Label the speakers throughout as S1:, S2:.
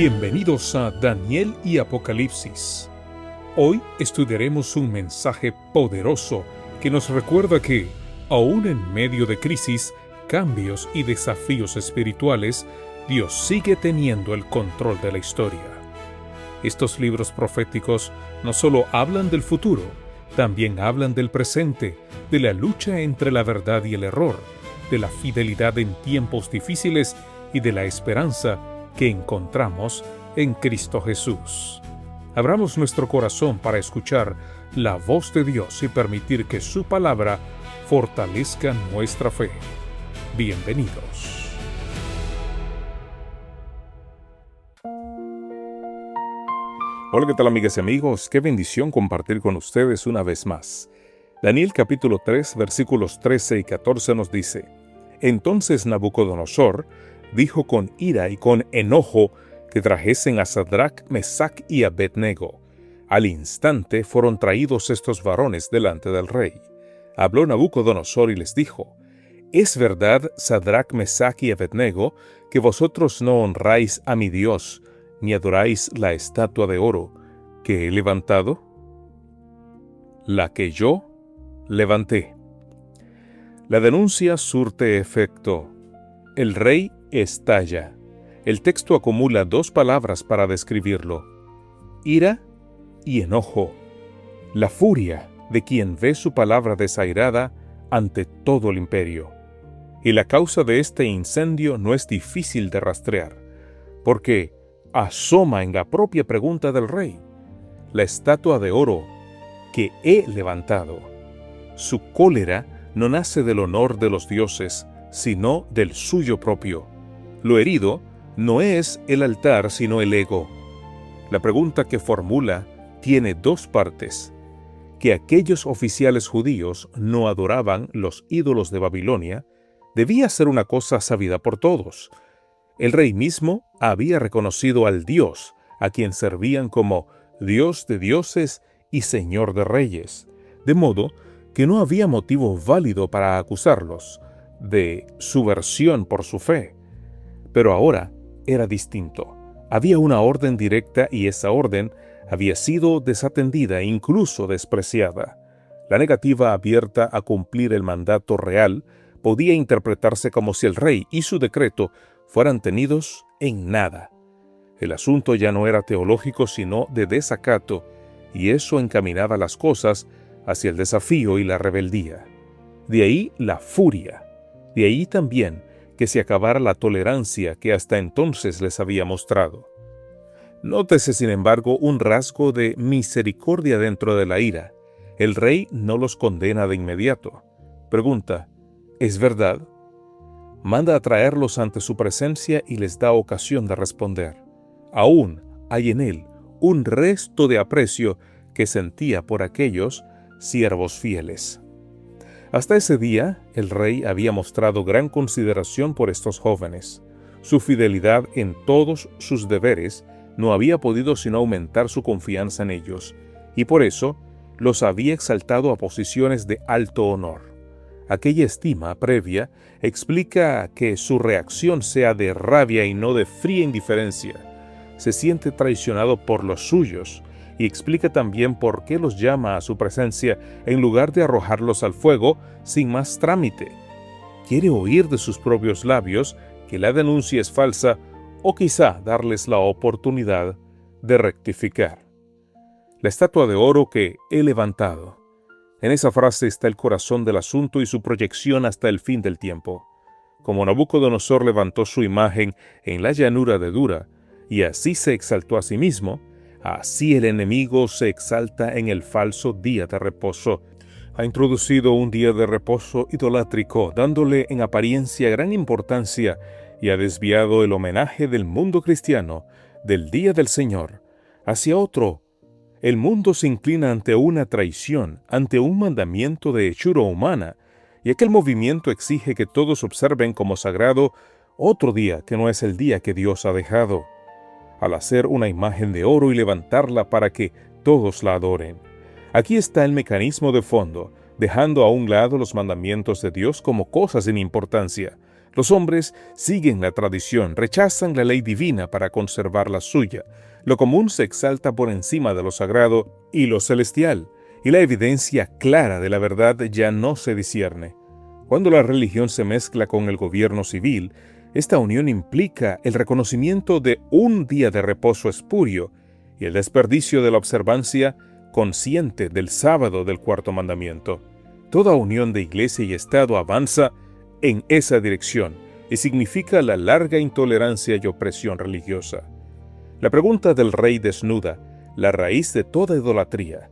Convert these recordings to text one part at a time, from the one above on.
S1: Bienvenidos a Daniel y Apocalipsis. Hoy estudiaremos un mensaje poderoso que nos recuerda que, aún en medio de crisis, cambios y desafíos espirituales, Dios sigue teniendo el control de la historia. Estos libros proféticos no solo hablan del futuro, también hablan del presente, de la lucha entre la verdad y el error, de la fidelidad en tiempos difíciles y de la esperanza que encontramos en Cristo Jesús. Abramos nuestro corazón para escuchar la voz de Dios y permitir que su palabra fortalezca nuestra fe. Bienvenidos. Hola, ¿qué tal, amigas y amigos? Qué bendición compartir con ustedes una vez más. Daniel capítulo 3, versículos 13 y 14 nos dice: Entonces Nabucodonosor dijo con ira y con enojo que trajesen a Sadrach, Mesach y Abednego. Al instante fueron traídos estos varones delante del rey. Habló Nabucodonosor y les dijo: ¿Es verdad, Sadrach, Mesach y Abednego, que vosotros no honráis a mi Dios, ni adoráis la estatua de oro que he levantado? La que yo levanté. La denuncia surte efecto. El rey estalla. El texto acumula dos palabras para describirlo: ira y enojo. La furia de quien ve su palabra desairada ante todo el imperio. Y la causa de este incendio no es difícil de rastrear, porque asoma en la propia pregunta del rey: la estatua de oro que he levantado. Su cólera no nace del honor de los dioses, sino del suyo propio. Lo herido no es el altar, sino el ego. La pregunta que formula tiene dos partes: que aquellos oficiales judíos no adoraban los ídolos de Babilonia debía ser una cosa sabida por todos. El rey mismo había reconocido al Dios a quien servían como Dios de dioses y Señor de reyes, de modo que no había motivo válido para acusarlos de subversión por su fe. Pero ahora era distinto. Había una orden directa y esa orden había sido desatendida e incluso despreciada. La negativa abierta a cumplir el mandato real podía interpretarse como si el rey y su decreto fueran tenidos en nada. El asunto ya no era teológico sino de desacato, y eso encaminaba las cosas hacia el desafío y la rebeldía. De ahí la furia. De ahí también que se acabara la tolerancia que hasta entonces les había mostrado. Nótese, sin embargo, un rasgo de misericordia dentro de la ira. El rey no los condena de inmediato. Pregunta: ¿es verdad? Manda a traerlos ante su presencia y les da ocasión de responder. Aún hay en él un resto de aprecio que sentía por aquellos siervos fieles. Hasta ese día, el rey había mostrado gran consideración por estos jóvenes. Su fidelidad en todos sus deberes no había podido sino aumentar su confianza en ellos, y por eso los había exaltado a posiciones de alto honor. Aquella estima previa explica que su reacción sea de rabia y no de fría indiferencia. Se siente traicionado por los suyos, y explica también por qué los llama a su presencia en lugar de arrojarlos al fuego sin más trámite. Quiere oír de sus propios labios que la denuncia es falsa, o quizá darles la oportunidad de rectificar. La estatua de oro que he levantado. En esa frase está el corazón del asunto y su proyección hasta el fin del tiempo. Como Nabucodonosor levantó su imagen en la llanura de Dura, y así se exaltó a sí mismo, así el enemigo se exalta en el falso día de reposo. Ha introducido un día de reposo idolátrico, dándole en apariencia gran importancia, y ha desviado el homenaje del mundo cristiano, del día del Señor, hacia otro. El mundo se inclina ante una traición, ante un mandamiento de hechura humana, y aquel movimiento exige que todos observen como sagrado otro día que no es el día que Dios ha dejado, al hacer una imagen de oro y levantarla para que todos la adoren. Aquí está el mecanismo de fondo, dejando a un lado los mandamientos de Dios como cosas sin importancia. Los hombres siguen la tradición, rechazan la ley divina para conservar la suya. Lo común se exalta por encima de lo sagrado y lo celestial, y la evidencia clara de la verdad ya no se discierne. Cuando la religión se mezcla con el gobierno civil, esta unión implica el reconocimiento de un día de reposo espurio y el desperdicio de la observancia consciente del sábado del cuarto mandamiento. Toda unión de iglesia y Estado avanza en esa dirección y significa la larga intolerancia y opresión religiosa. La pregunta del rey desnuda la raíz de toda idolatría,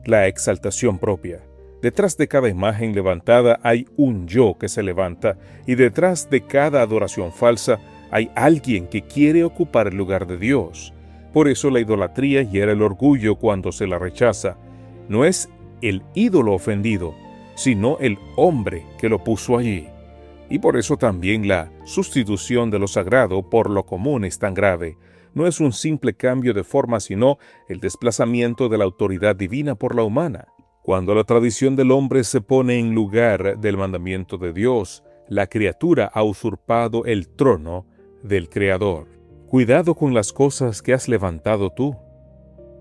S1: la exaltación propia. Detrás de cada imagen levantada hay un yo que se levanta, y detrás de cada adoración falsa hay alguien que quiere ocupar el lugar de Dios. Por eso la idolatría hiere el orgullo cuando se la rechaza. No es el ídolo ofendido, sino el hombre que lo puso allí. Y por eso también la sustitución de lo sagrado por lo común es tan grave. No es un simple cambio de forma, sino el desplazamiento de la autoridad divina por la humana. Cuando la tradición del hombre se pone en lugar del mandamiento de Dios, la criatura ha usurpado el trono del Creador. Cuidado con las cosas que has levantado tú.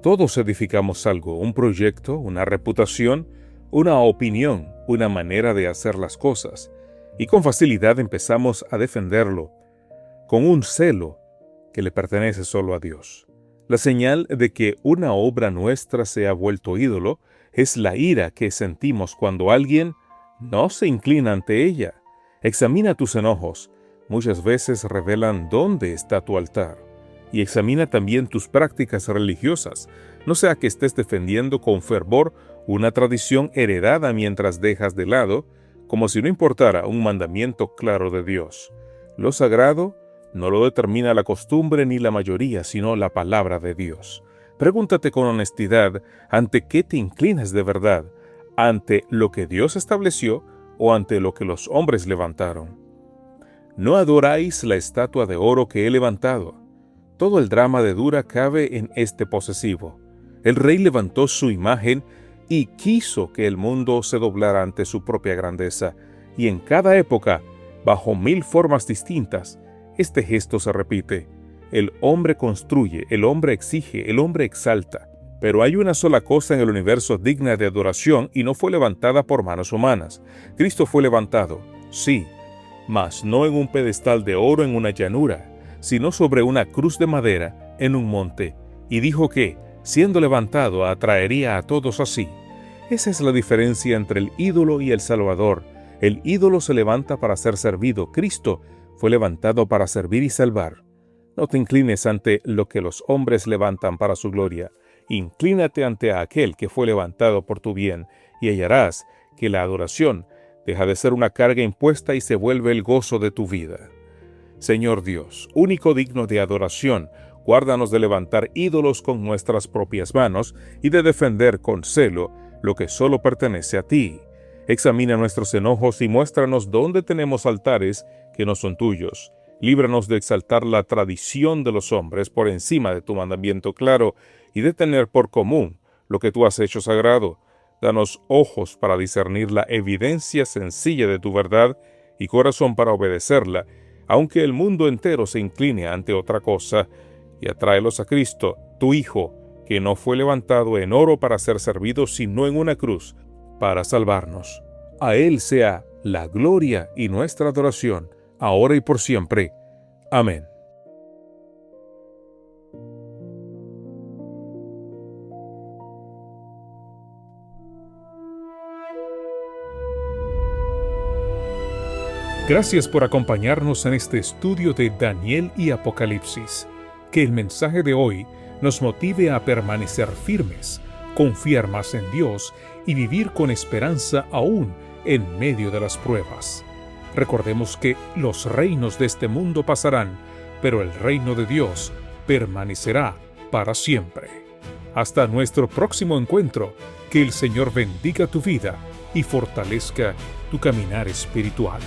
S1: Todos edificamos algo, un proyecto, una reputación, una opinión, una manera de hacer las cosas, y con facilidad empezamos a defenderlo, con un celo que le pertenece solo a Dios. La señal de que una obra nuestra se ha vuelto ídolo es la ira que sentimos cuando alguien no se inclina ante ella. Examina tus enojos. Muchas veces revelan dónde está tu altar. Y examina también tus prácticas religiosas. No sea que estés defendiendo con fervor una tradición heredada mientras dejas de lado, como si no importara un mandamiento claro de Dios. Lo sagrado no lo determina la costumbre ni la mayoría, sino la palabra de Dios. Pregúntate con honestidad ante qué te inclinas de verdad, ante lo que Dios estableció o ante lo que los hombres levantaron. No adoráis la estatua de oro que he levantado. Todo el drama de Dura cabe en este posesivo. El rey levantó su imagen y quiso que el mundo se doblara ante su propia grandeza, y en cada época, bajo 1000 formas distintas, este gesto se repite. El hombre construye, el hombre exige, el hombre exalta. Pero hay una sola cosa en el universo digna de adoración y no fue levantada por manos humanas. Cristo fue levantado, sí, mas no en un pedestal de oro en una llanura, sino sobre una cruz de madera en un monte, y dijo que, siendo levantado, atraería a todos a sí. Esa es la diferencia entre el ídolo y el Salvador. El ídolo se levanta para ser servido. Cristo fue levantado para servir y salvar. No te inclines ante lo que los hombres levantan para su gloria. Inclínate ante aquel que fue levantado por tu bien, y hallarás que la adoración deja de ser una carga impuesta y se vuelve el gozo de tu vida. Señor Dios, único digno de adoración, guárdanos de levantar ídolos con nuestras propias manos y de defender con celo lo que solo pertenece a ti. Examina nuestros enojos y muéstranos dónde tenemos altares que no son tuyos. Líbranos de exaltar la tradición de los hombres por encima de tu mandamiento claro y de tener por común lo que tú has hecho sagrado. Danos ojos para discernir la evidencia sencilla de tu verdad y corazón para obedecerla, aunque el mundo entero se incline ante otra cosa, y atráelos a Cristo, tu Hijo, que no fue levantado en oro para ser servido, sino en una cruz, para salvarnos. A Él sea la gloria y nuestra adoración, ahora y por siempre. Amén. Gracias por acompañarnos en este estudio de Daniel y Apocalipsis. Que el mensaje de hoy nos motive a permanecer firmes, confiar más en Dios y vivir con esperanza aún en medio de las pruebas. Recordemos que los reinos de este mundo pasarán, pero el reino de Dios permanecerá para siempre. Hasta nuestro próximo encuentro, que el Señor bendiga tu vida y fortalezca tu caminar espiritual.